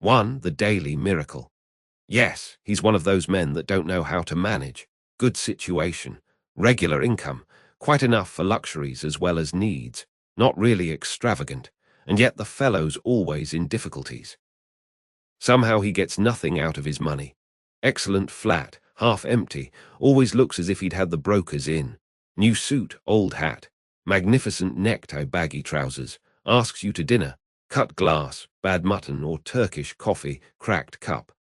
1. The daily miracle. Yes, he's one of those men that don't know how to manage. Good situation, regular income, quite enough for luxuries as well as needs, not really extravagant, and yet the fellow's always in difficulties. Somehow he gets nothing out of his money. Excellent flat, half empty, always looks as if he'd had the brokers in. New suit, old hat, magnificent necktie, baggy trousers, asks you to dinner, cut glass, bad mutton or Turkish coffee, cracked cup.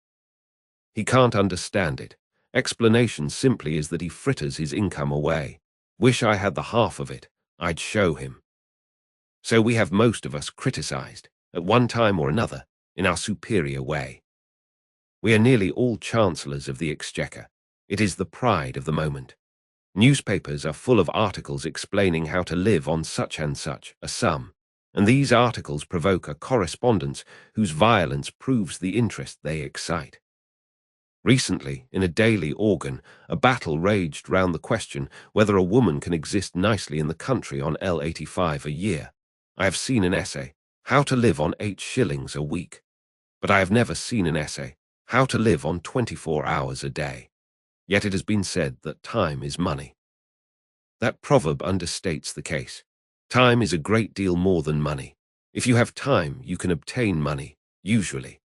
He can't understand it. Explanation simply is that he fritters his income away. Wish I had the half of it, I'd show him. So we have most of us criticized, at one time or another, in our superior way. We are nearly all chancellors of the exchequer. It is the pride of the moment. Newspapers are full of articles explaining how to live on such and such a sum, and these articles provoke a correspondence whose violence proves the interest they excite. Recently, in a daily organ, a battle raged round the question whether a woman can exist nicely in the country on L85 a year. I have seen an essay, How to Live on 8 shillings a Week, but I have never seen an essay, How to Live on 24 hours a day. Yet it has been said that time is money. That proverb understates the case. Time is a great deal more than money. If you have time, you can obtain money, usually.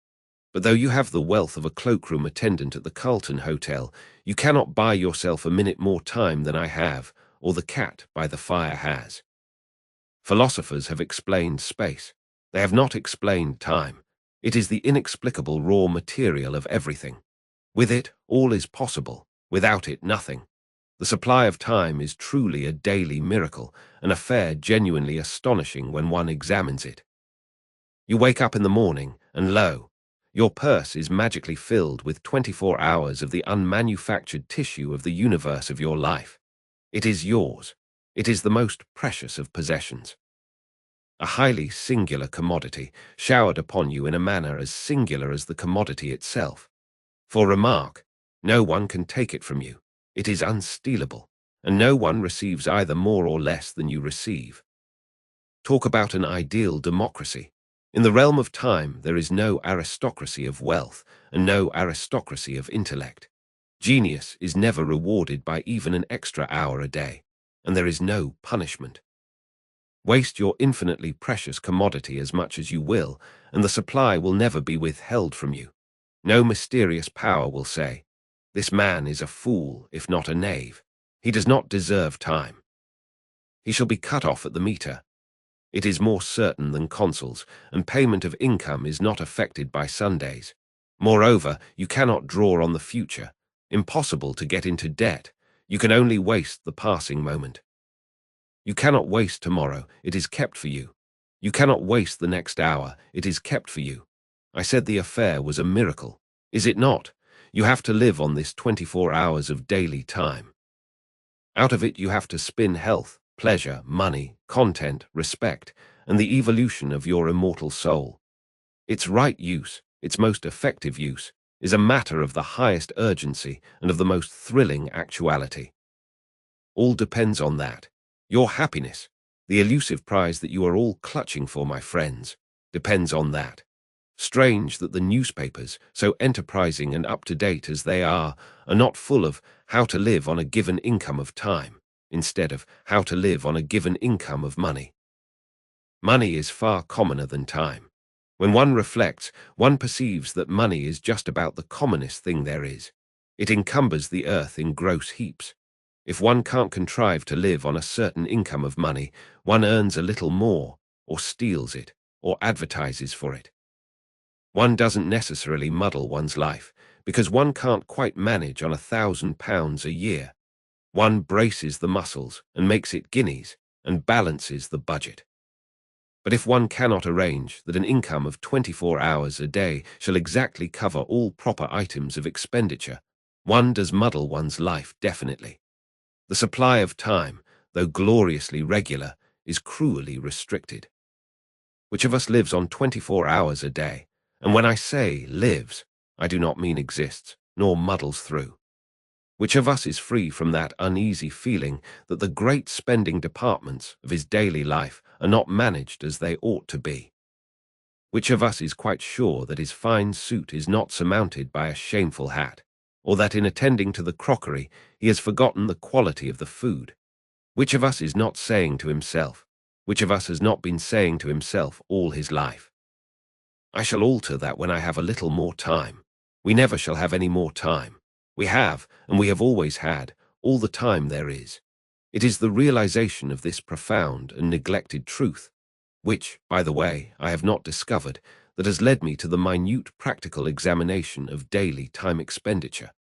But though you have the wealth of a cloakroom attendant at the Carlton Hotel, you cannot buy yourself a minute more time than I have, or the cat by the fire has. Philosophers have explained space. They have not explained time. It is the inexplicable raw material of everything. With it, all is possible. Without it, nothing. The supply of time is truly a daily miracle, an affair genuinely astonishing when one examines it. You wake up in the morning, and lo, your purse is magically filled with 24 hours of the unmanufactured tissue of the universe of your life. It is yours. It is the most precious of possessions. A highly singular commodity, showered upon you in a manner as singular as the commodity itself. For remark, no one can take it from you. It is unstealable, and no one receives either more or less than you receive. Talk about an ideal democracy. In the realm of time, there is no aristocracy of wealth and no aristocracy of intellect. Genius is never rewarded by even an extra hour a day, and there is no punishment. Waste your infinitely precious commodity as much as you will, and the supply will never be withheld from you. No mysterious power will say, "This man is a fool, if not a knave. He does not deserve time." He shall be cut off at the meter. It is more certain than consols, and payment of income is not affected by Sundays. Moreover, you cannot draw on the future. Impossible to get into debt. You can only waste the passing moment. You cannot waste tomorrow. It is kept for you. You cannot waste the next hour. It is kept for you. I said the affair was a miracle. Is it not? You have to live on this 24 hours of daily time. Out of it you have to spin health, pleasure, money, content, respect, and the evolution of your immortal soul. Its right use, its most effective use, is a matter of the highest urgency and of the most thrilling actuality. All depends on that. Your happiness, the elusive prize that you are all clutching for, my friends, depends on that. Strange that the newspapers, so enterprising and up-to-date as they are not full of how to live on a given income of time, instead of how to live on a given income of money. Money is far commoner than time. When one reflects, one perceives that money is just about the commonest thing there is. It encumbers the earth in gross heaps. If one can't contrive to live on a certain income of money, one earns a little more, or steals it, or advertises for it. One doesn't necessarily muddle one's life, because one can't quite manage on £1,000 a year. One braces the muscles and makes it guineas and balances the budget. But if one cannot arrange that an income of 24 hours a day shall exactly cover all proper items of expenditure, one does muddle one's life definitely. The supply of time, though gloriously regular, is cruelly restricted. Which of us lives on 24 hours a day? And when I say lives, I do not mean exists, nor muddles through. Which of us is free from that uneasy feeling that the great spending departments of his daily life are not managed as they ought to be? Which of us is quite sure that his fine suit is not surmounted by a shameful hat, or that in attending to the crockery he has forgotten the quality of the food? Which of us is not saying to himself, which of us has not been saying to himself all his life, I shall alter that when I have a little more time. We never shall have any more time. We have, and we have always had, all the time there is. It is the realization of this profound and neglected truth, which, by the way, I have not discovered, that has led me to the minute practical examination of daily time expenditure.